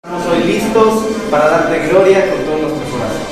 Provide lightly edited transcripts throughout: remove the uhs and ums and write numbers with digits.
Estamos hoy listos para darte gloria con todo nuestro corazón.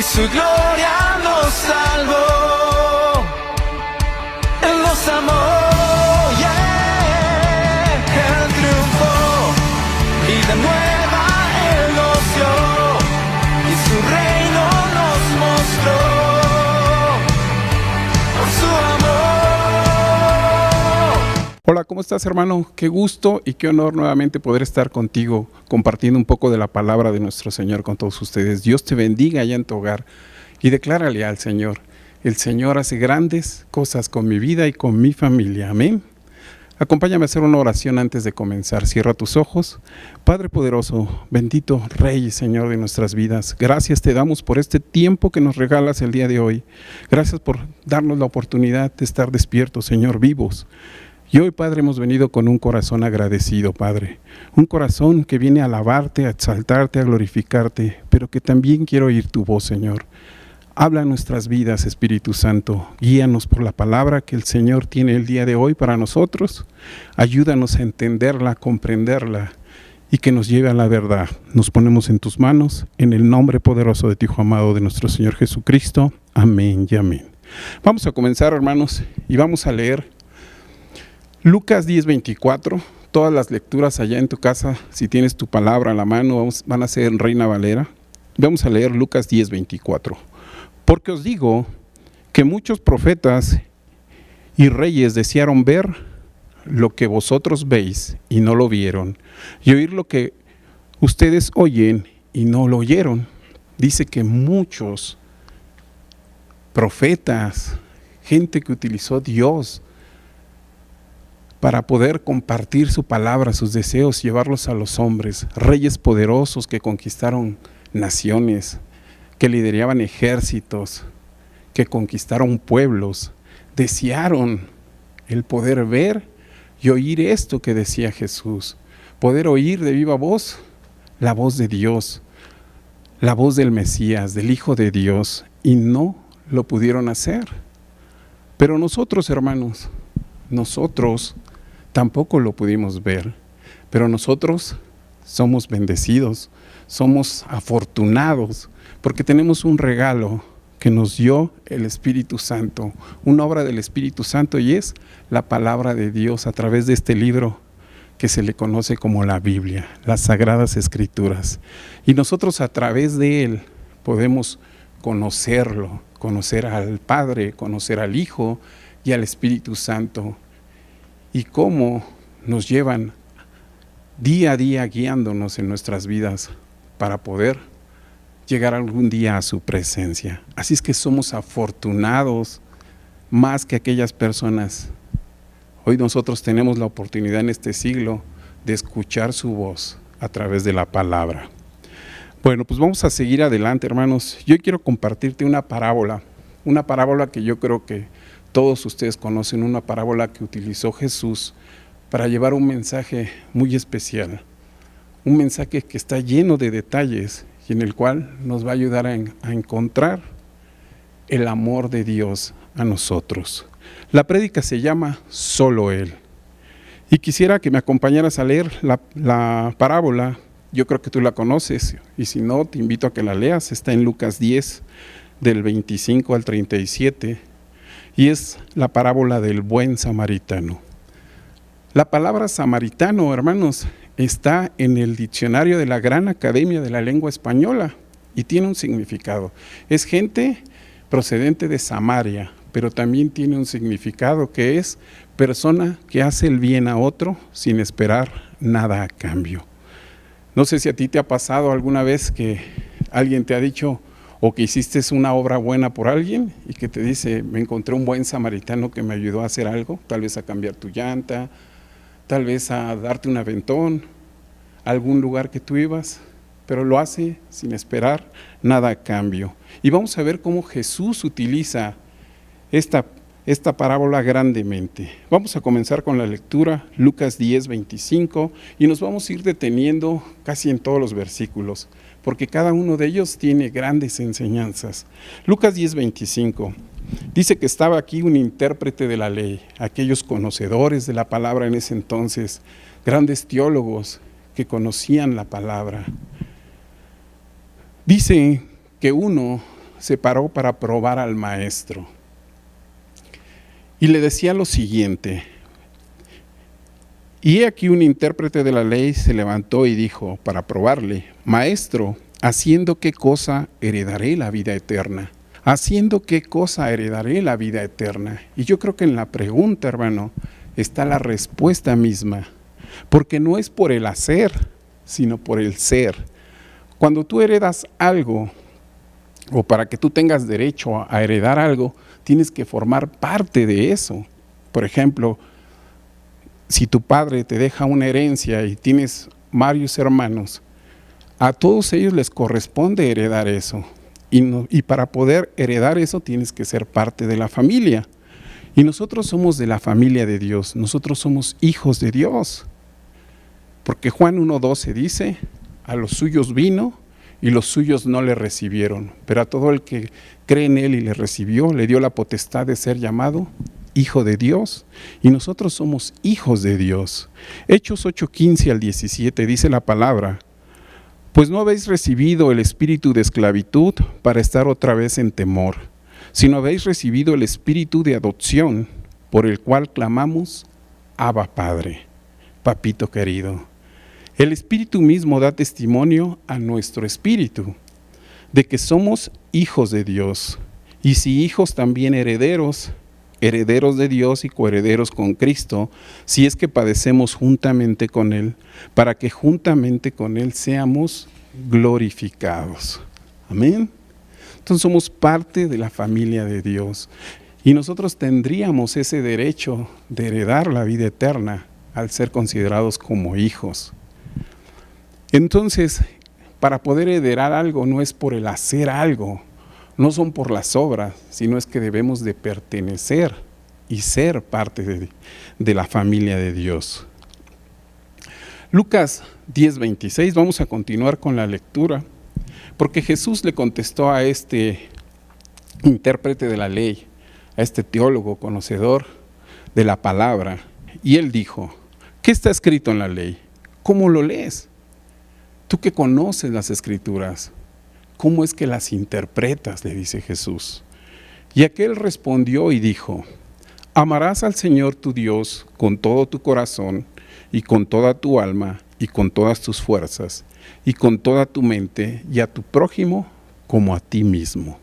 Su gloria nos salvó, Él nos amó, yeah. Él triunfó, vida nueva Él nos dio, y su reino nos mostró, por su amor. Hola, ¿cómo estás, hermano? Qué gusto y qué honor nuevamente poder estar contigo, compartiendo un poco de la palabra de nuestro Señor con todos ustedes. Dios te bendiga allá en tu hogar y declárale al Señor: el Señor hace grandes cosas con mi vida y con mi familia. Amén. Acompáñame a hacer una oración antes de comenzar. Cierra tus ojos. Padre poderoso, bendito Rey y Señor de nuestras vidas, gracias te damos por este tiempo que nos regalas el día de hoy. Gracias por darnos la oportunidad de estar despiertos, Señor, vivos. Y hoy, Padre, hemos venido con un corazón agradecido, Padre. Un corazón que viene a alabarte, a exaltarte, a glorificarte, pero que también quiere oír tu voz, Señor. Habla en nuestras vidas, Espíritu Santo. Guíanos por la palabra que el Señor tiene el día de hoy para nosotros. Ayúdanos a entenderla, a comprenderla y que nos lleve a la verdad. Nos ponemos en tus manos, en el nombre poderoso de tu Hijo amado, de nuestro Señor Jesucristo. Amén y amén. Vamos a comenzar, hermanos, y vamos a leer Lucas 10:24, todas las lecturas allá en tu casa, si tienes tu palabra a la mano, van a ser en Reina Valera. Vamos a leer Lucas 10:24. Porque os digo que muchos profetas y reyes desearon ver lo que vosotros veis y no lo vieron, y oír lo que ustedes oyen y no lo oyeron. Dice que muchos profetas, gente que utilizó Dios para poder compartir su palabra, sus deseos, llevarlos a los hombres, reyes poderosos que conquistaron naciones, que lideraban ejércitos, que conquistaron pueblos, desearon el poder ver y oír esto que decía Jesús, poder oír de viva voz la voz de Dios, la voz del Mesías, del Hijo de Dios, y no lo pudieron hacer. Pero nosotros, hermanos, nosotros tampoco lo pudimos ver, pero nosotros somos bendecidos, somos afortunados, porque tenemos un regalo que nos dio el Espíritu Santo, una obra del Espíritu Santo, y es la palabra de Dios a través de este libro que se le conoce como la Biblia, las Sagradas Escrituras. Y nosotros a través de él podemos conocerlo, conocer al Padre, conocer al Hijo y al Espíritu Santo, y cómo nos llevan día a día guiándonos en nuestras vidas para poder llegar algún día a su presencia. Así es que somos afortunados más que aquellas personas. Hoy nosotros tenemos la oportunidad en este siglo de escuchar su voz a través de la palabra. Bueno, pues vamos a seguir adelante, hermanos. Yo quiero compartirte una parábola que yo creo que todos ustedes conocen, una parábola que utilizó Jesús para llevar un mensaje muy especial, un mensaje que está lleno de detalles y en el cual nos va a ayudar a encontrar el amor de Dios a nosotros. La prédica se llama Solo Él. Y quisiera que me acompañaras a leer la parábola. Yo creo que tú la conoces, y si no, te invito a que la leas. Está en Lucas 10, del 25 al 37, y es la parábola del buen samaritano. La palabra samaritano, hermanos, está en el diccionario de la Gran Academia de la Lengua Española, y tiene un significado. Es gente procedente de Samaria, pero también tiene un significado que es persona que hace el bien a otro sin esperar nada a cambio. No sé si a ti te ha pasado alguna vez que alguien te ha dicho o que hiciste una obra buena por alguien y que te dice, me encontré un buen samaritano que me ayudó a hacer algo, tal vez a cambiar tu llanta, tal vez a darte un aventón, a algún lugar que tú ibas, pero lo hace sin esperar nada a cambio. Y vamos a ver cómo Jesús utiliza esta parábola grandemente. Vamos a comenzar con la lectura, Lucas 10, 25, y nos vamos a ir deteniendo casi en todos los versículos, porque cada uno de ellos tiene grandes enseñanzas. Lucas 10, 25, dice que estaba aquí un intérprete de la ley, aquellos conocedores de la palabra en ese entonces, grandes teólogos que conocían la palabra. Dice que uno se paró para probar al maestro. Y le decía lo siguiente, y he aquí un intérprete de la ley se levantó y dijo para probarle, Maestro, ¿haciendo qué cosa heredaré la vida eterna? ¿Haciendo qué cosa heredaré la vida eterna? Y yo creo que en la pregunta, hermano, está la respuesta misma, porque no es por el hacer, sino por el ser. Cuando tú heredas algo, o para que tú tengas derecho a heredar algo, tienes que formar parte de eso. Por ejemplo, si tu padre te deja una herencia y tienes varios hermanos, a todos ellos les corresponde heredar eso. Y para poder heredar eso tienes que ser parte de la familia. Y nosotros somos de la familia de Dios, nosotros somos hijos de Dios. Porque Juan 1:12 dice, a los suyos vino y los suyos no le recibieron, pero a todo el que cree en él y le recibió, le dio la potestad de ser llamado hijo de Dios, y nosotros somos hijos de Dios. Hechos 8:15 al 17 dice la palabra, pues no habéis recibido el espíritu de esclavitud para estar otra vez en temor, sino habéis recibido el espíritu de adopción, por el cual clamamos, Abba Padre, papito querido. El Espíritu mismo da testimonio a nuestro espíritu de que somos hijos de Dios, y si hijos también herederos, herederos de Dios y coherederos con Cristo, si es que padecemos juntamente con Él, para que juntamente con Él seamos glorificados. Amén. Entonces somos parte de la familia de Dios, y nosotros tendríamos ese derecho de heredar la vida eterna al ser considerados como hijos. Entonces, para poder heredar algo no es por el hacer algo, no son por las obras, sino es que debemos de pertenecer y ser parte de la familia de Dios. Lucas 10:26, vamos a continuar con la lectura, porque Jesús le contestó a este intérprete de la ley, a este teólogo conocedor de la palabra, y él dijo, ¿qué está escrito en la ley? ¿Cómo lo lees? Tú que conoces las Escrituras, ¿cómo es que las interpretas?, le dice Jesús. Y aquel respondió y dijo, amarás al Señor tu Dios con todo tu corazón y con toda tu alma y con todas tus fuerzas y con toda tu mente, y a tu prójimo como a ti mismo.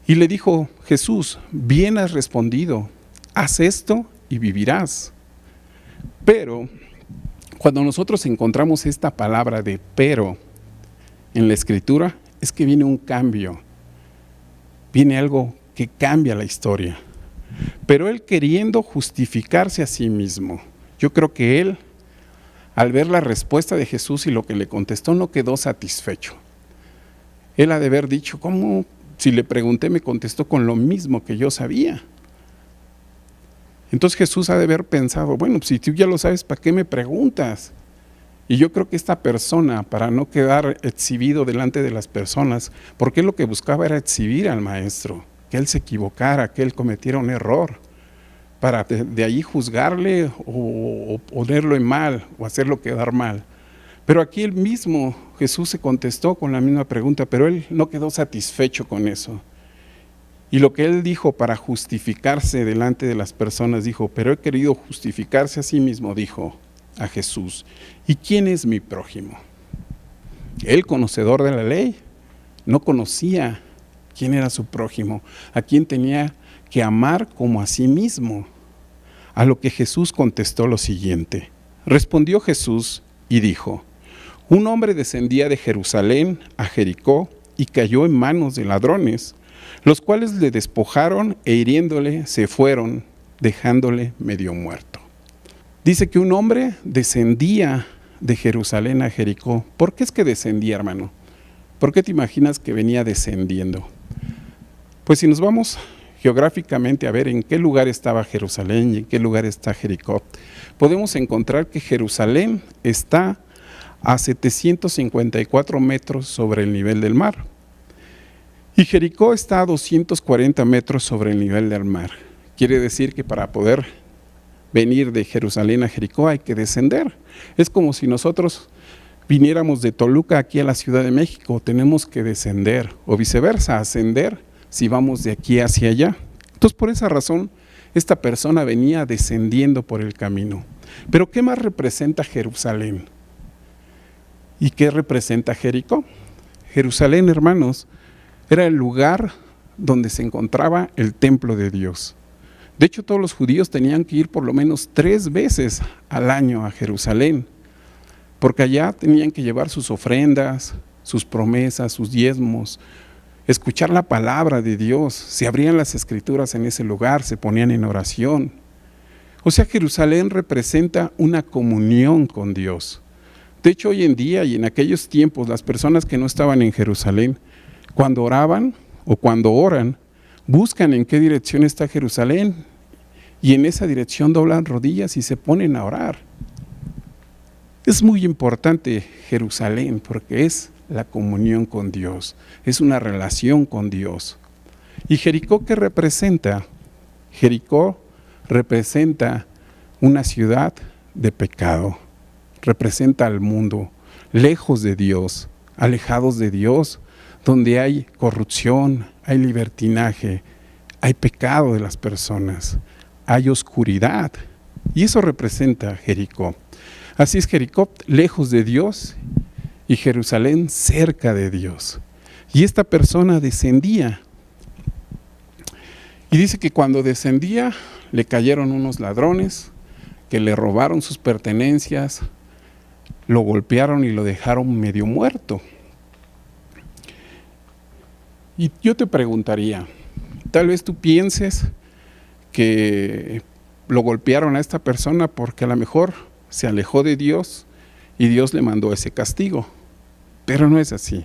Y le dijo Jesús, bien has respondido, haz esto y vivirás. Pero cuando nosotros encontramos esta palabra de pero en la Escritura, es que viene un cambio, viene algo que cambia la historia. Pero él queriendo justificarse a sí mismo, yo creo que él, al ver la respuesta de Jesús y lo que le contestó, no quedó satisfecho. Él ha de haber dicho, ¿cómo? Si le pregunté me contestó con lo mismo que yo sabía. Entonces Jesús ha de haber pensado, bueno, si tú ya lo sabes, ¿para qué me preguntas? Y yo creo que esta persona, para no quedar exhibido delante de las personas, porque lo que buscaba era exhibir al maestro, que él se equivocara, que él cometiera un error, para de ahí juzgarle o ponerlo en mal o hacerlo quedar mal. Pero aquí él mismo, Jesús se contestó con la misma pregunta, pero él no quedó satisfecho con eso. Y lo que él dijo para justificarse delante de las personas, dijo, pero he querido justificarse a sí mismo, dijo a Jesús, ¿y quién es mi prójimo? Él, conocedor de la ley, no conocía quién era su prójimo, a quién tenía que amar como a sí mismo. A lo que Jesús contestó lo siguiente. Respondió Jesús y dijo, un hombre descendía de Jerusalén a Jericó y cayó en manos de ladrones, los cuales le despojaron e hiriéndole se fueron, dejándole medio muerto. Dice que un hombre descendía de Jerusalén a Jericó. ¿Por qué es que descendía, hermano? ¿Por qué te imaginas que venía descendiendo? Pues si nos vamos geográficamente a ver en qué lugar estaba Jerusalén y en qué lugar está Jericó, podemos encontrar que Jerusalén está a 754 metros sobre el nivel del mar y Jericó está a 240 metros sobre el nivel del mar. Quiere decir que para poder venir de Jerusalén a Jericó hay que descender. Es como si nosotros viniéramos de Toluca aquí a la Ciudad de México, tenemos que descender o viceversa, ascender si vamos de aquí hacia allá. Entonces por esa razón esta persona venía descendiendo por el camino. Pero ¿qué más representa Jerusalén? ¿Y qué representa Jericó? Jerusalén, hermanos, era el lugar donde se encontraba el templo de Dios. De hecho, todos los judíos tenían que ir por lo menos 3 veces al año a Jerusalén, porque allá tenían que llevar sus ofrendas, sus promesas, sus diezmos, escuchar la palabra de Dios. Se abrían las escrituras en ese lugar, se ponían en oración. O sea, Jerusalén representa una comunión con Dios. De hecho, hoy en día y en aquellos tiempos, las personas que no estaban en Jerusalén, cuando oraban o cuando oran, buscan en qué dirección está Jerusalén y en esa dirección doblan rodillas y se ponen a orar. Es muy importante Jerusalén porque es la comunión con Dios, es una relación con Dios. ¿Y Jericó qué representa? Jericó representa una ciudad de pecado, representa al mundo, lejos de Dios, alejados de Dios, donde hay corrupción, hay libertinaje, hay pecado de las personas, hay oscuridad. Y eso representa Jericó. Así es Jericó lejos de Dios y Jerusalén cerca de Dios. Y esta persona descendía. Y dice que cuando descendía le cayeron unos ladrones que le robaron sus pertenencias, lo golpearon y lo dejaron medio muerto. Y yo te preguntaría, tal vez tú pienses que lo golpearon a esta persona porque a lo mejor se alejó de Dios y Dios le mandó ese castigo, pero no es así.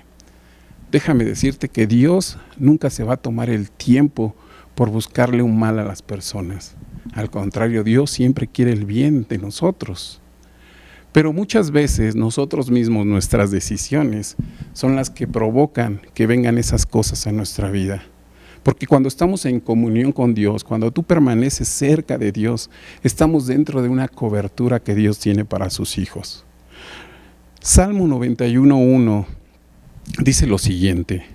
Déjame decirte que Dios nunca se va a tomar el tiempo por buscarle un mal a las personas. Al contrario, Dios siempre quiere el bien de nosotros. Pero muchas veces nosotros mismos, nuestras decisiones, son las que provocan que vengan esas cosas a nuestra vida. Porque cuando estamos en comunión con Dios, cuando tú permaneces cerca de Dios, estamos dentro de una cobertura que Dios tiene para sus hijos. Salmo 91:1 dice lo siguiente: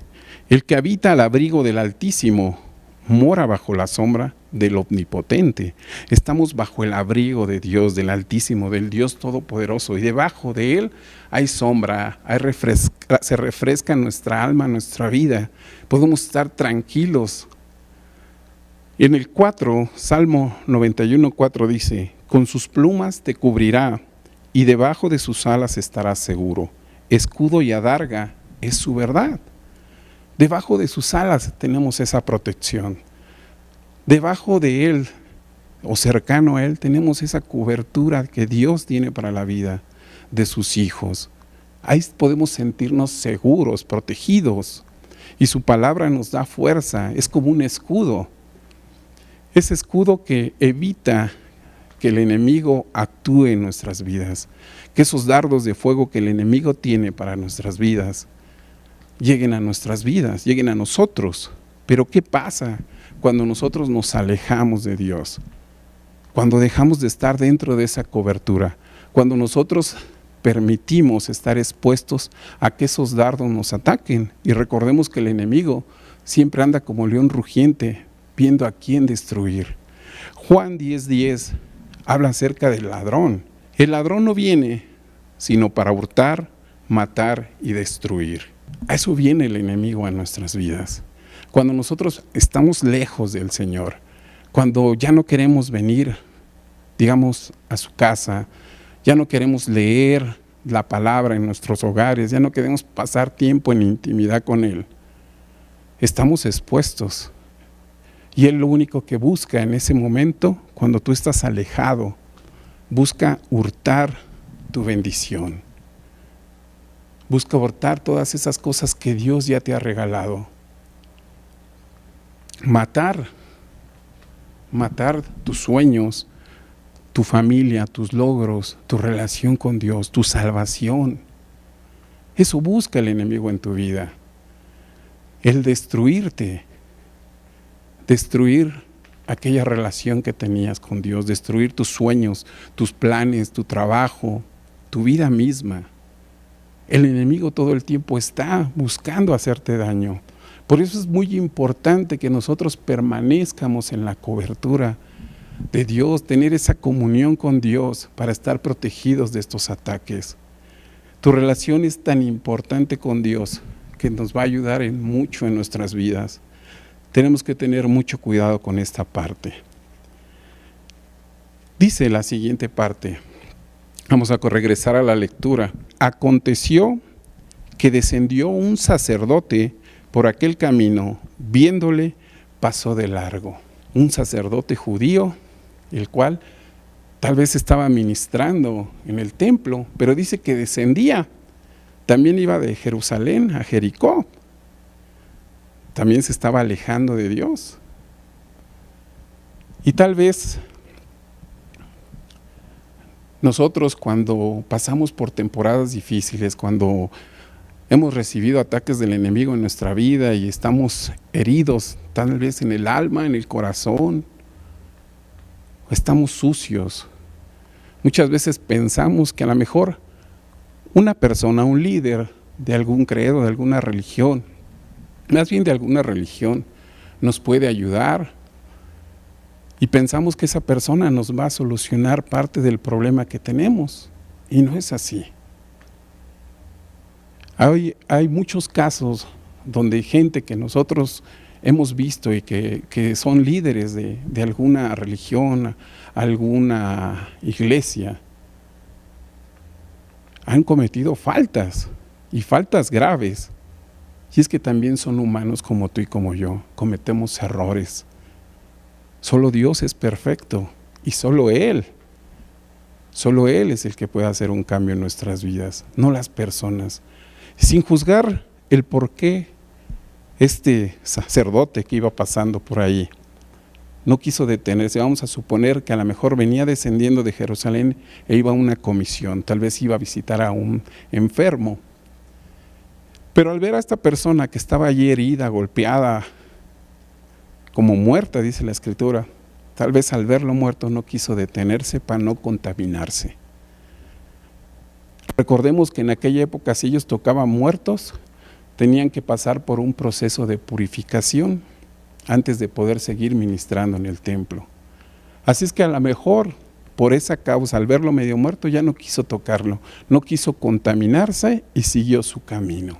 el que habita al abrigo del Altísimo mora bajo la sombra del Omnipotente. Estamos bajo el abrigo de Dios, del Altísimo, del Dios Todopoderoso, y debajo de Él hay sombra, se refresca nuestra alma, nuestra vida. Podemos estar tranquilos. En el 4, Salmo 91:4 dice: con sus plumas te cubrirá y debajo de sus alas estarás seguro. Escudo y adarga es su verdad. Debajo de sus alas tenemos esa protección. Debajo de Él o cercano a Él tenemos esa cobertura que Dios tiene para la vida de sus hijos. Ahí podemos sentirnos seguros, protegidos. Y su palabra nos da fuerza, es como un escudo. Ese escudo que evita que el enemigo actúe en nuestras vidas, que esos dardos de fuego que el enemigo tiene para nuestras vidas lleguen a nuestras vidas, lleguen a nosotros. Pero ¿qué pasa cuando nosotros nos alejamos de Dios? Cuando dejamos de estar dentro de esa cobertura, cuando nosotros permitimos estar expuestos a que esos dardos nos ataquen. Y recordemos que el enemigo siempre anda como león rugiente, viendo a quién destruir. Juan 10:10 habla acerca del ladrón. El ladrón no viene sino para hurtar, matar y destruir. A eso viene el enemigo a nuestras vidas. Cuando nosotros estamos lejos del Señor, cuando ya no queremos venir, digamos, a su casa, ya no queremos leer la palabra en nuestros hogares, ya no queremos pasar tiempo en intimidad con Él, estamos expuestos. Y Él lo único que busca en ese momento, cuando tú estás alejado, busca hurtar tu bendición. Busca hurtar todas esas cosas que Dios ya te ha regalado. Matar tus sueños, tu familia, tus logros, tu relación con Dios, tu salvación. Eso busca el enemigo en tu vida. El destruirte, destruir aquella relación que tenías con Dios, destruir tus sueños, tus planes, tu trabajo, tu vida misma. El enemigo todo el tiempo está buscando hacerte daño. Por eso es muy importante que nosotros permanezcamos en la cobertura de Dios, tener esa comunión con Dios para estar protegidos de estos ataques. Tu relación es tan importante con Dios que nos va a ayudar en mucho en nuestras vidas. Tenemos que tener mucho cuidado con esta parte. Dice la siguiente parte, vamos a regresar a la lectura. Aconteció que descendió un sacerdote por aquel camino, viéndole, pasó de largo. Un sacerdote judío, el cual tal vez estaba ministrando en el templo, pero dice que descendía. También iba de Jerusalén a Jericó. También se estaba alejando de Dios. Y tal vez nosotros cuando pasamos por temporadas difíciles, cuando hemos recibido ataques del enemigo en nuestra vida y estamos heridos, tal vez en el alma, en el corazón, estamos sucios. Muchas veces pensamos que a lo mejor una persona, un líder de algún credo, de alguna religión, más bien de alguna religión, nos puede ayudar y pensamos que esa persona nos va a solucionar parte del problema que tenemos y no es así. Hay muchos casos donde hay gente que nosotros hemos visto y que son líderes de alguna religión, alguna iglesia, han cometido faltas y faltas graves. Y es que también son humanos como tú y como yo, cometemos errores. Solo Dios es perfecto y solo Él es el que puede hacer un cambio en nuestras vidas, no las personas. Sin juzgar el por qué este sacerdote que iba pasando por ahí no quiso detenerse. Vamos a suponer que a lo mejor venía descendiendo de Jerusalén e iba a una comisión, tal vez iba a visitar a un enfermo. Pero al ver a esta persona que estaba allí herida, golpeada, como muerta, dice la Escritura, tal vez al verlo muerto no quiso detenerse para no contaminarse. Recordemos que en aquella época si ellos tocaban muertos, tenían que pasar por un proceso de purificación antes de poder seguir ministrando en el templo. Así es que a lo mejor por esa causa, al verlo medio muerto, ya no quiso tocarlo, no quiso contaminarse y siguió su camino.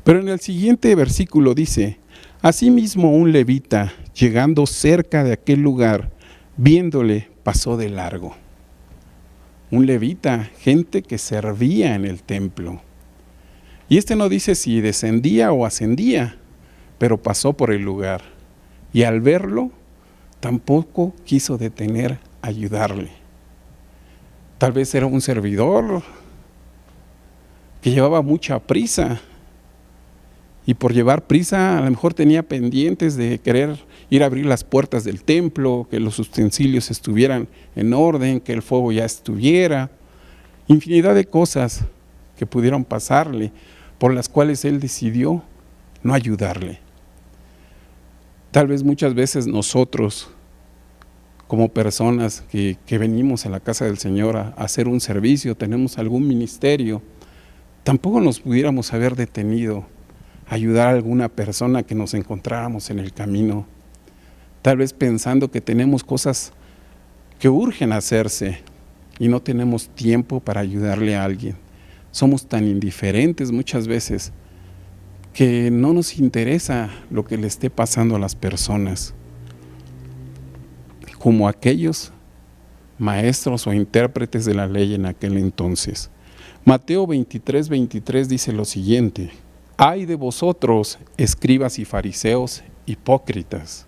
Pero en el siguiente versículo dice, asimismo un levita, llegando cerca de aquel lugar, viéndole, pasó de largo. Un levita, gente que servía en el templo. Y no dice si descendía o ascendía, pero pasó por el lugar. Y al verlo, tampoco quiso detener a ayudarle. Tal vez era un servidor que llevaba mucha prisa. Y por llevar prisa, a lo mejor tenía pendientes de querer ir a abrir las puertas del templo, que los utensilios estuvieran en orden, que el fuego ya estuviera. Infinidad de cosas que pudieron pasarle, por las cuales él decidió no ayudarle. Tal vez muchas veces nosotros, como personas que venimos a la casa del Señor a hacer un servicio, tenemos algún ministerio, tampoco nos pudiéramos haber detenido a ayudar a alguna persona que nos encontráramos en el camino, tal vez pensando que tenemos cosas que urgen hacerse y no tenemos tiempo para ayudarle a alguien. Somos tan indiferentes muchas veces que no nos interesa lo que le esté pasando a las personas, como aquellos maestros o intérpretes de la ley en aquel entonces. Mateo 23:23 dice lo siguiente: ay de vosotros, escribas y fariseos, hipócritas,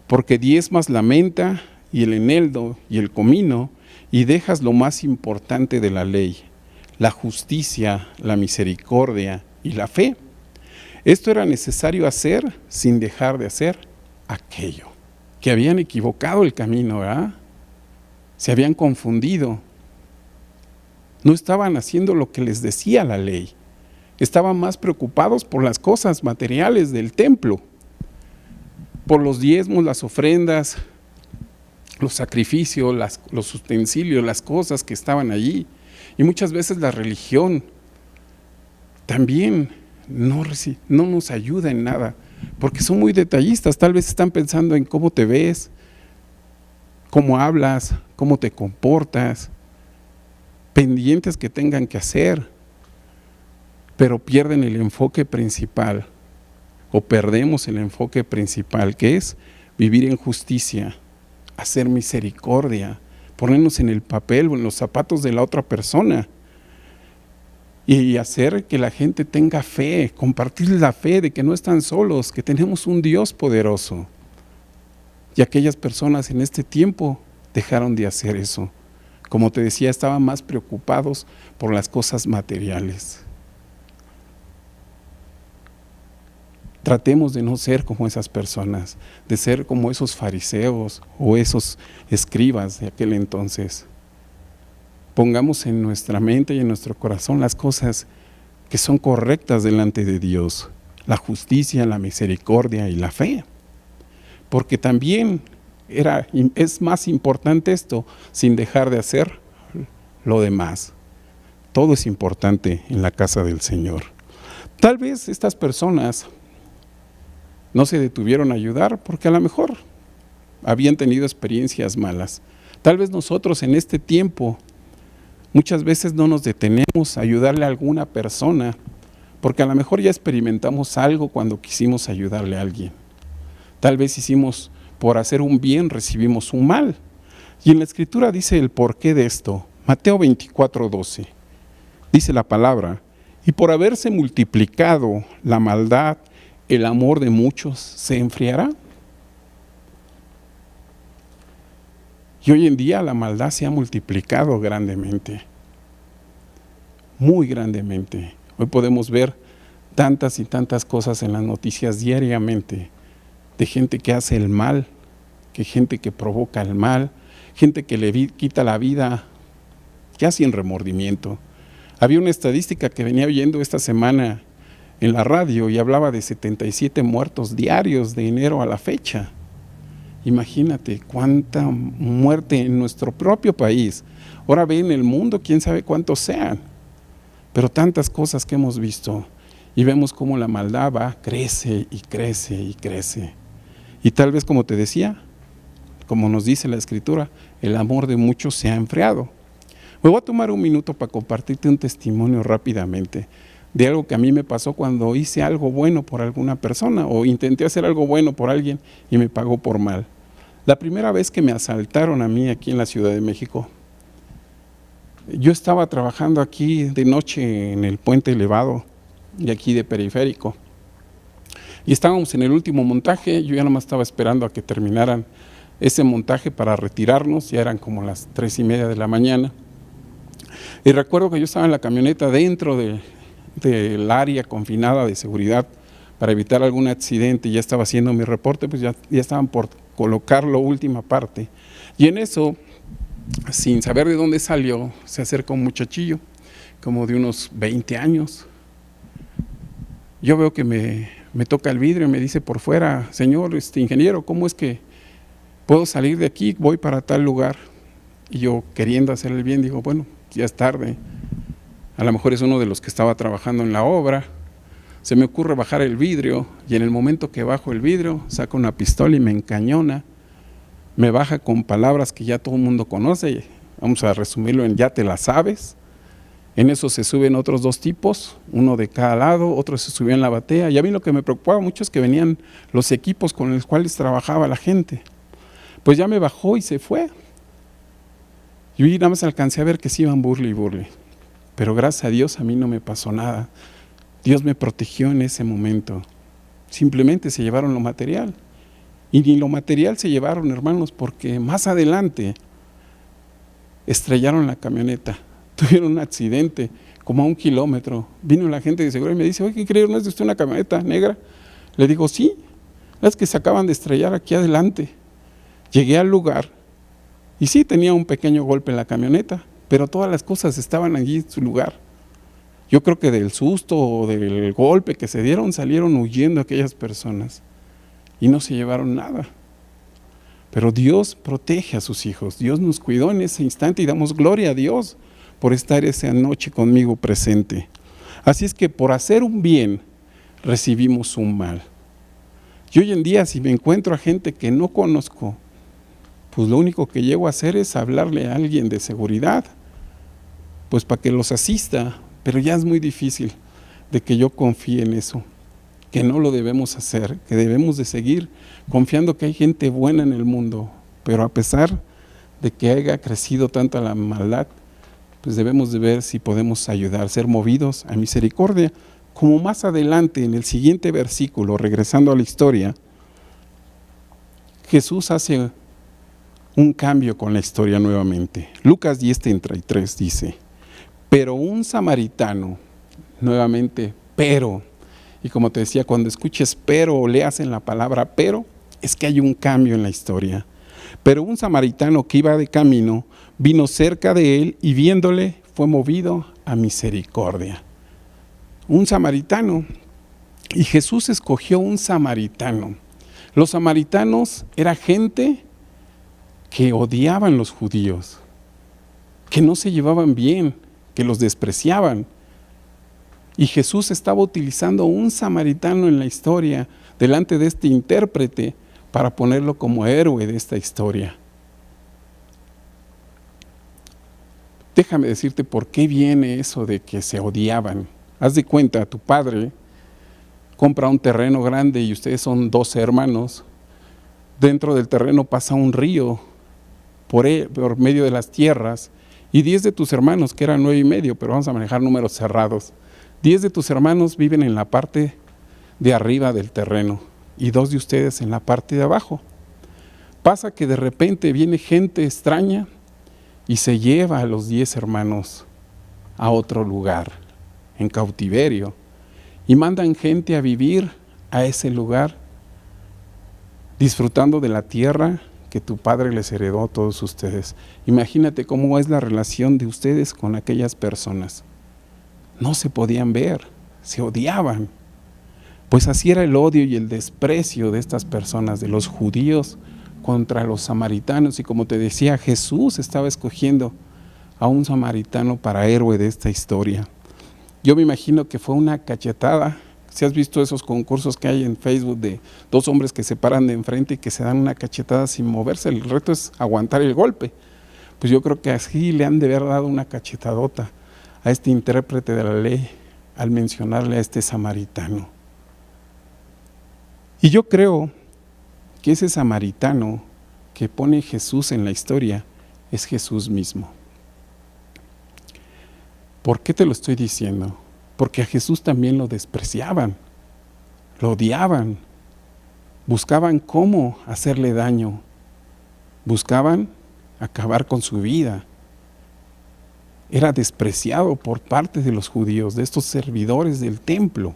porque diezmas la menta y el eneldo y el comino, y dejas lo más importante de la ley, la justicia, la misericordia y la fe. Esto era necesario hacer sin dejar de hacer aquello. Que habían equivocado el camino, ¿verdad? Se habían confundido. No estaban haciendo lo que les decía la ley. Estaban más preocupados por las cosas materiales del templo, por los diezmos, las ofrendas, los sacrificios, los utensilios, las cosas que estaban allí. Y muchas veces la religión también no nos ayuda en nada, porque son muy detallistas. Tal vez están pensando en cómo te ves, cómo hablas, cómo te comportas, pendientes que tengan que hacer, pero pierden el enfoque principal, o perdemos el enfoque principal, que es vivir en justicia, hacer misericordia, ponernos en el papel o en los zapatos de la otra persona y hacer que la gente tenga fe, compartir la fe de que no están solos, que tenemos un Dios poderoso. Y aquellas personas en este tiempo dejaron de hacer eso. Como te decía, estaban más preocupados por las cosas materiales. Tratemos de no ser como esas personas, de ser como esos fariseos o esos escribas de aquel entonces. Pongamos en nuestra mente y en nuestro corazón las cosas que son correctas delante de Dios, la justicia, la misericordia y la fe. Porque también es más importante esto, sin dejar de hacer lo demás. Todo es importante en la casa del Señor. Tal vez estas personas no se detuvieron a ayudar porque a lo mejor habían tenido experiencias malas. Tal vez nosotros en este tiempo muchas veces no nos detenemos a ayudarle a alguna persona porque a lo mejor ya experimentamos algo cuando quisimos ayudarle a alguien. Tal vez hicimos por hacer un bien, recibimos un mal. Y en la Escritura dice el porqué de esto. Mateo 24:12. Dice la palabra: y por haberse multiplicado la maldad, el amor de muchos se enfriará. Y hoy en día la maldad se ha multiplicado grandemente, muy grandemente. Hoy podemos ver tantas y tantas cosas en las noticias diariamente, de gente que hace el mal, que gente que provoca el mal, gente que le quita la vida ya sin remordimiento. Había una estadística que venía oyendo esta semana en la radio y hablaba de 77 muertos diarios de enero a la fecha. Imagínate cuánta muerte en nuestro propio país. Ahora ve en el mundo, quién sabe cuántos sean. Pero tantas cosas que hemos visto y vemos cómo la maldad va, crece y crece y crece. Y tal vez, como te decía, como nos dice la Escritura, el amor de muchos se ha enfriado. Me voy a tomar un minuto para compartirte un testimonio rápidamente de algo que a mí me pasó cuando hice algo bueno por alguna persona o intenté hacer algo bueno por alguien y me pagó por mal. La primera vez que me asaltaron a mí aquí en la Ciudad de México, yo estaba trabajando aquí de noche en el puente elevado de aquí de Periférico y estábamos en el último montaje. Yo ya nomás estaba esperando a que terminaran ese montaje para retirarnos. Ya eran como las 3:30 de la mañana y recuerdo que yo estaba en la camioneta dentro del área confinada de seguridad para evitar algún accidente, ya estaba haciendo mi reporte, pues ya estaban por colocar la última parte. Y en eso, sin saber de dónde salió, se acerca un muchachillo, como de unos 20 años. Yo veo que me toca el vidrio y me dice por fuera: señor ingeniero, ¿cómo es que puedo salir de aquí? Voy para tal lugar. Y yo, queriendo hacer el bien, digo, bueno, ya es tarde, a lo mejor es uno de los que estaba trabajando en la obra. Se me ocurre bajar el vidrio, y en el momento que bajo el vidrio, saca una pistola y me encañona. Me baja con palabras que ya todo el mundo conoce, vamos a resumirlo en: ya te la sabes. En eso se suben otros 2 tipos, uno de cada lado, otro se subió en la batea, y a mí lo que me preocupaba mucho es que venían los equipos con los cuales trabajaba la gente. Pues ya me bajó y se fue. Yo nada más alcancé a ver que se iban burle y burle, pero gracias a Dios a mí no me pasó nada. Dios me protegió en ese momento. Simplemente se llevaron lo material. Y ni lo material se llevaron, hermanos, porque más adelante estrellaron la camioneta. Tuvieron un accidente como a 1 kilómetro. Vino la gente de seguridad y me dice: oye, ¿qué creo? ¿No es de usted una camioneta negra? Le digo: sí, es que se acaban de estrellar aquí adelante. Llegué al lugar y sí, tenía un pequeño golpe en la camioneta, pero todas las cosas estaban allí en su lugar. Yo creo que del susto o del golpe que se dieron, salieron huyendo aquellas personas y no se llevaron nada. Pero Dios protege a sus hijos. Dios nos cuidó en ese instante y damos gloria a Dios por estar esa noche conmigo presente. Así es que por hacer un bien, recibimos un mal. Y hoy en día, si me encuentro a gente que no conozco, pues lo único que llego a hacer es hablarle a alguien de seguridad, pues para que los asista, pero ya es muy difícil de que yo confíe en eso, que no lo debemos hacer, que debemos de seguir confiando que hay gente buena en el mundo, pero a pesar de que haya crecido tanto la maldad, pues debemos de ver si podemos ayudar, ser movidos a misericordia, como más adelante en el siguiente versículo, regresando a la historia, Jesús hace un cambio con la historia nuevamente. Lucas 10:33 dice: pero un samaritano, nuevamente, pero, y como te decía, cuando escuches pero o leas en la palabra pero, es que hay un cambio en la historia. Pero un samaritano que iba de camino, vino cerca de él y viéndole fue movido a misericordia. Un samaritano, y Jesús escogió un samaritano. Los samaritanos era gente que odiaban los judíos, que no se llevaban bien, que los despreciaban. Y Jesús estaba utilizando un samaritano en la historia, delante de este intérprete, para ponerlo como héroe de esta historia. Déjame decirte por qué viene eso de que se odiaban. Haz de cuenta, tu padre compra un terreno grande y ustedes son 12 hermanos. Dentro del terreno pasa un río por medio de las tierras, y 10 de tus hermanos, que eran 9 y medio, pero vamos a manejar números cerrados, 10 de tus hermanos viven en la parte de arriba del terreno y 2 de ustedes en la parte de abajo. Pasa que de repente viene gente extraña y se lleva a los 10 hermanos a otro lugar, en cautiverio, y mandan gente a vivir a ese lugar, disfrutando de la tierra que tu padre les heredó a todos ustedes. Imagínate cómo es la relación de ustedes con aquellas personas. No se podían ver, se odiaban. Pues así era el odio y el desprecio de estas personas, de los judíos contra los samaritanos. Y como te decía, Jesús estaba escogiendo a un samaritano para héroe de esta historia. Yo me imagino que fue una cachetada. Si has visto esos concursos que hay en Facebook de 2 hombres que se paran de enfrente y que se dan una cachetada sin moverse, el reto es aguantar el golpe. Pues yo creo que así le han de haber dado una cachetadota a este intérprete de la ley al mencionarle a este samaritano. Y yo creo que ese samaritano que pone Jesús en la historia es Jesús mismo. ¿Por qué te lo estoy diciendo? Porque a Jesús también lo despreciaban, lo odiaban, buscaban cómo hacerle daño, buscaban acabar con su vida. era despreciado por parte de los judíos, de estos servidores del templo.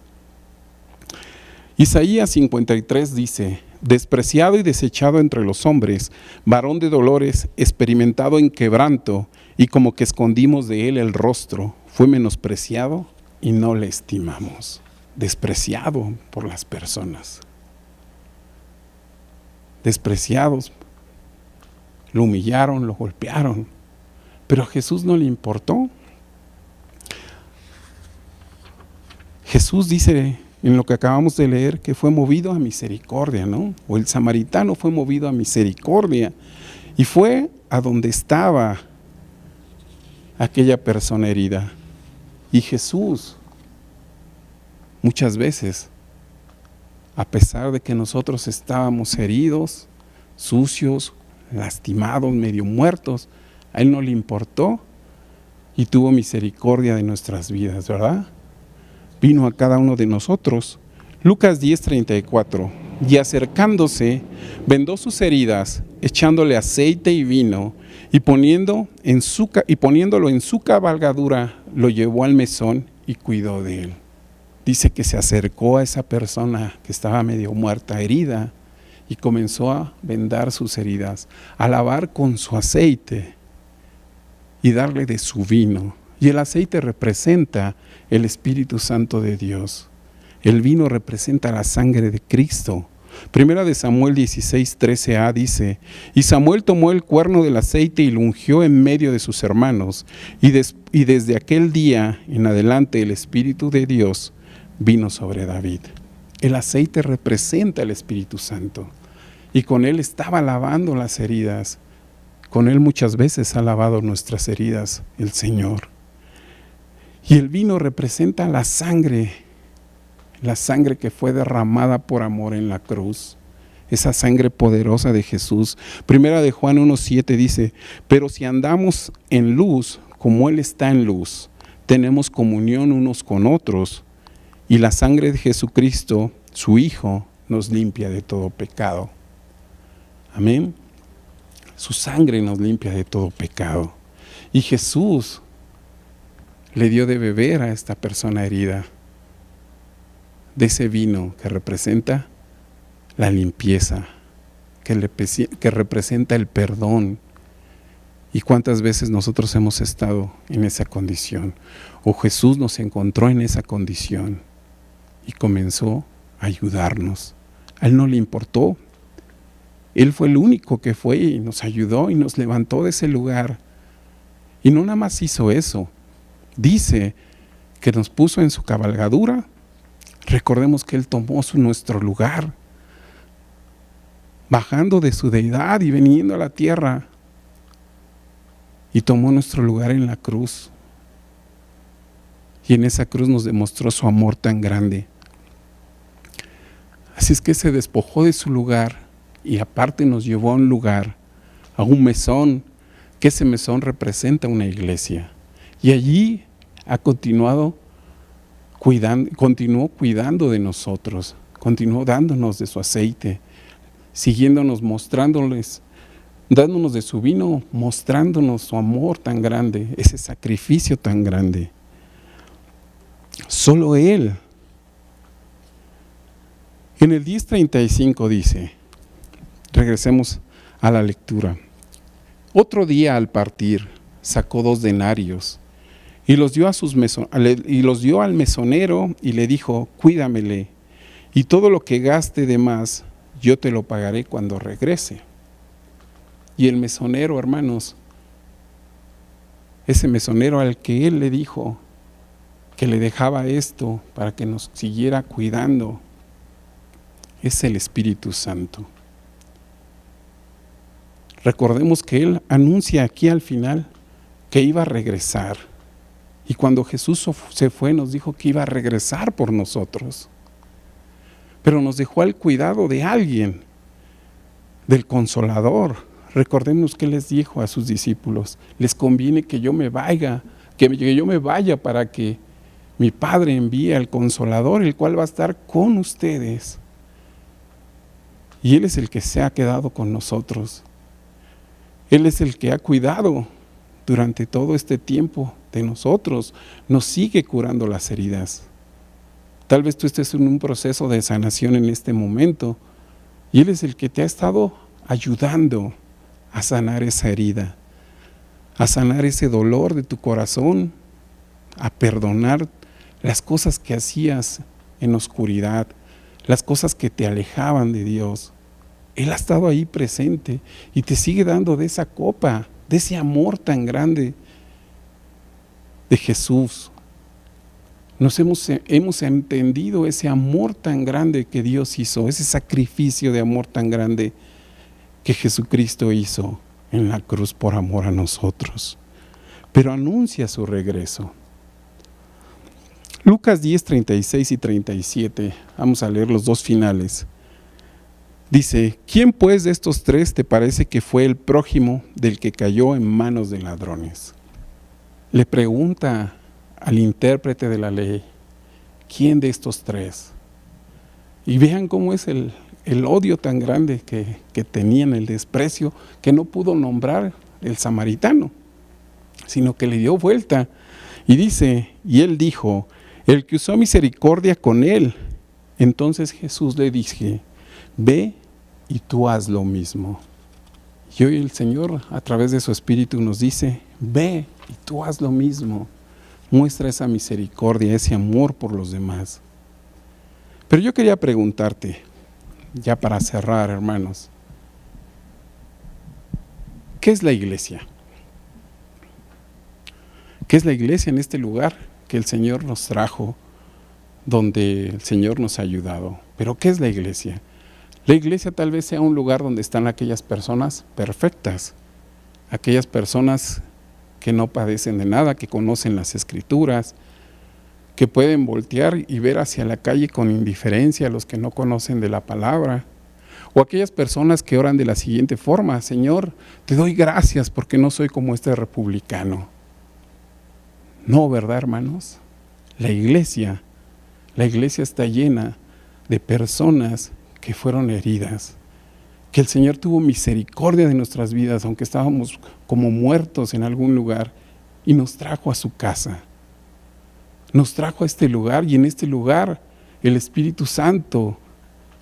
Isaías 53 dice: despreciado y desechado entre los hombres, varón de dolores, experimentado en quebranto, y como que escondimos de él el rostro, fue menospreciado y no le estimamos. Despreciado por las personas. Despreciados. Lo humillaron, lo golpearon, pero a Jesús no le importó. Jesús dice en lo que acabamos de leer que fue movido a misericordia, ¿no? O el samaritano fue movido a misericordia y fue a donde estaba aquella persona herida. Y Jesús, muchas veces, a pesar de que nosotros estábamos heridos, sucios, lastimados, medio muertos, a Él no le importó y tuvo misericordia de nuestras vidas, ¿verdad? Vino a cada uno de nosotros. Lucas 10:34, y acercándose, vendó sus heridas, echándole aceite y vino, y poniéndolo en su cabalgadura, lo llevó al mesón y cuidó de él. Dice que se acercó a esa persona que estaba medio muerta, herida, y comenzó a vendar sus heridas, a lavar con su aceite y darle de su vino. Y el aceite representa el Espíritu Santo de Dios. El vino representa la sangre de Cristo. Primera de Samuel 16:13a dice: y Samuel tomó el cuerno del aceite y lo ungió en medio de sus hermanos, y desde aquel día en adelante el Espíritu de Dios vino sobre David. El aceite representa el Espíritu Santo, y con él estaba lavando las heridas. Con él muchas veces ha lavado nuestras heridas el Señor. Y el vino representa la sangre que fue derramada por amor en la cruz, esa sangre poderosa de Jesús. Primera de Juan 1:7 dice: pero si andamos en luz, como Él está en luz, tenemos comunión unos con otros, y la sangre de Jesucristo, su Hijo, nos limpia de todo pecado. Amén. Su sangre nos limpia de todo pecado. Y Jesús le dio de beber a esta persona herida de ese vino que representa la limpieza, que representa el perdón. ¿Y cuántas veces nosotros hemos estado en esa condición? O Jesús nos encontró en esa condición y comenzó a ayudarnos. A Él no le importó. Él fue el único que fue y nos ayudó y nos levantó de ese lugar. Y no nada más hizo eso. Dice que nos puso en su cabalgadura. Recordemos que Él tomó nuestro lugar, bajando de su deidad y viniendo a la tierra, y tomó nuestro lugar en la cruz. Y en esa cruz nos demostró su amor tan grande. Así es que se despojó de su lugar y aparte nos llevó a un lugar, a un mesón, que ese mesón representa una iglesia. Y allí continuó cuidando de nosotros, continuó dándonos de su aceite, siguiéndonos, dándonos de su vino, mostrándonos su amor tan grande, ese sacrificio tan grande. Solo Él. En el 10:35 dice, regresemos a la lectura: otro día al partir sacó 2 denarios y los dio al mesonero y le dijo: cuídamele, y todo lo que gaste de más yo te lo pagaré cuando regrese. Y el mesonero, hermanos, ese mesonero al que él le dijo que le dejaba esto para que nos siguiera cuidando, es el Espíritu Santo. Recordemos que Él anuncia aquí al final que iba a regresar. Y cuando Jesús se fue, nos dijo que iba a regresar por nosotros. Pero nos dejó al cuidado de alguien, del Consolador. Recordemos que les dijo a sus discípulos: les conviene que yo me vaya, para que mi Padre envíe al Consolador, el cual va a estar con ustedes. Y Él es el que se ha quedado con nosotros. Él es el que ha cuidado durante todo este tiempo de nosotros, nos sigue curando las heridas. Tal vez tú estés en un proceso de sanación en este momento y Él es el que te ha estado ayudando a sanar esa herida, a sanar ese dolor de tu corazón, a perdonar las cosas que hacías en oscuridad, las cosas que te alejaban de Dios. Él ha estado ahí presente y te sigue dando de esa copa, de ese amor tan grande de Jesús. Hemos entendido ese amor tan grande que Dios hizo, ese sacrificio de amor tan grande que Jesucristo hizo en la cruz por amor a nosotros. Pero anuncia su regreso. Lucas 10, 36 y 37, vamos a leer los dos finales. Dice: ¿quién pues de estos tres te parece que fue el prójimo del que cayó en manos de ladrones? Le pregunta al intérprete de la ley, ¿quién de estos tres? Y vean cómo es el odio tan grande que tenían, el desprecio, que no pudo nombrar el samaritano, sino que le dio vuelta. Y dice, y él dijo, el que usó misericordia con él. Entonces Jesús le dice, ve y tú haz lo mismo. Y hoy el Señor, a través de su Espíritu, nos dice, ve y tú haz lo mismo. Muestra esa misericordia, ese amor por los demás. Pero yo quería preguntarte, ya para cerrar, hermanos, ¿qué es la iglesia? ¿Qué es la iglesia en este lugar que el Señor nos trajo, donde el Señor nos ha ayudado? ¿Pero qué es la iglesia? La iglesia tal vez sea un lugar donde están aquellas personas perfectas, aquellas personas que no padecen de nada, que conocen las Escrituras, que pueden voltear y ver hacia la calle con indiferencia a los que no conocen de la palabra, o aquellas personas que oran de la siguiente forma: Señor, te doy gracias porque no soy como este republicano. No, ¿verdad, hermanos? La iglesia está llena de personas que fueron heridas, que el Señor tuvo misericordia de nuestras vidas, aunque estábamos como muertos en algún lugar, y nos trajo a su casa. Nos trajo a este lugar, y en este lugar el Espíritu Santo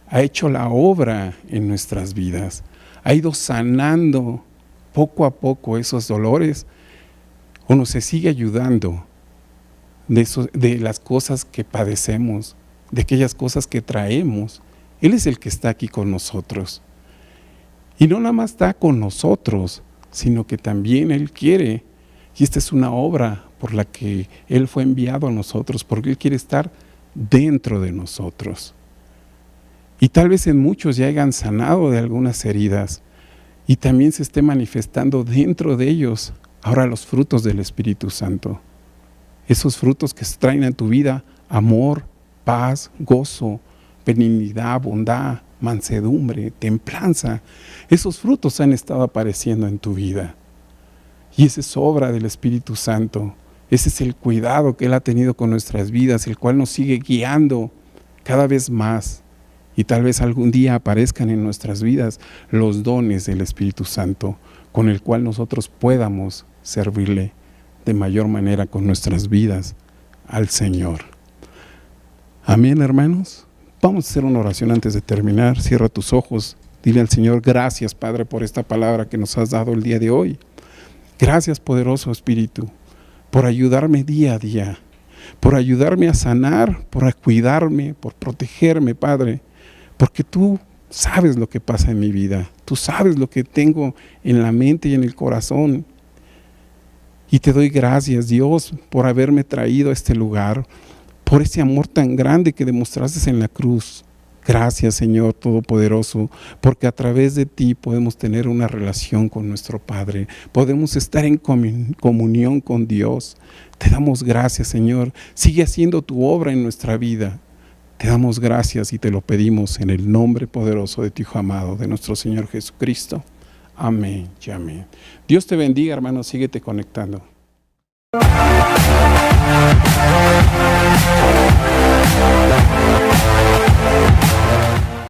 ha hecho la obra en nuestras vidas. Ha ido sanando poco a poco esos dolores, o nos sigue ayudando de las cosas que padecemos, de aquellas cosas que traemos. Él es el que está aquí con nosotros. Y no nada más está con nosotros, sino que también Él quiere, y esta es una obra por la que Él fue enviado a nosotros, porque Él quiere estar dentro de nosotros. Y tal vez en muchos ya hayan sanado de algunas heridas, y también se esté manifestando dentro de ellos ahora los frutos del Espíritu Santo. Esos frutos que traen a tu vida amor, paz, gozo, benignidad, bondad, mansedumbre, templanza. Esos frutos han estado apareciendo en tu vida. Y esa es obra del Espíritu Santo. Ese es el cuidado que Él ha tenido con nuestras vidas, el cual nos sigue guiando cada vez más. Y tal vez algún día aparezcan en nuestras vidas los dones del Espíritu Santo, con el cual nosotros podamos servirle de mayor manera con nuestras vidas al Señor. Amén, hermanos. Vamos a hacer una oración antes de terminar. Cierra tus ojos. Dile al Señor: gracias, Padre, por esta palabra que nos has dado el día de hoy. Gracias, poderoso Espíritu, por ayudarme día a día, por ayudarme a sanar, por cuidarme, por protegerme, Padre, porque tú sabes lo que pasa en mi vida. Tú sabes lo que tengo en la mente y en el corazón. Y te doy gracias, Dios, por haberme traído a este lugar, por ese amor tan grande que demostraste en la cruz. Gracias, Señor Todopoderoso, porque a través de ti podemos tener una relación con nuestro Padre. Podemos estar en comunión con Dios. Te damos gracias, Señor. Sigue haciendo tu obra en nuestra vida. Te damos gracias y te lo pedimos en el nombre poderoso de tu Hijo amado, de nuestro Señor Jesucristo. Amén y amén. Dios te bendiga, hermano. Síguete conectando.